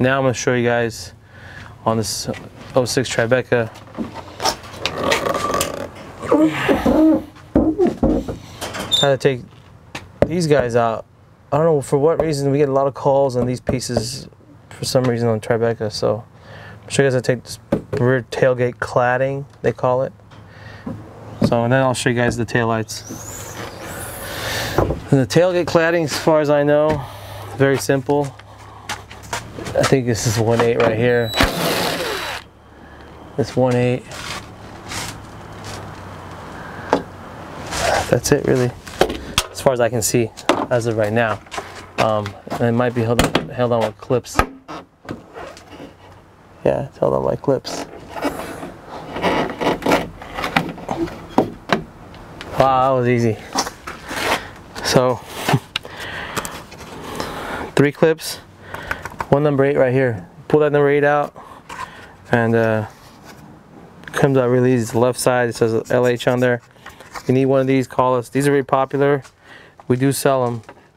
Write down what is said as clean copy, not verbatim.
Now I'm going to show you guys on this 06 Tribeca how to take these guys out. I don't know for what reason we get a lot of calls on these pieces for some reason on Tribeca, so I'll show you guys how to take this rear tailgate cladding, they call it. So, and then I'll show you guys the taillights. And the tailgate cladding, as far as I know, very simple. I think this is 1/8 right here. It's 1/8. That's it, really, as far as I can see as of right now. And it might be held on with clips. Yeah, it's held on by clips. Wow, that was easy. So 3 clips, one number 8 right here. Pull that number 8 out, and comes out really easy. It's the left side. It says LH on there. If you need one of these, call us. These are very popular. We do sell them.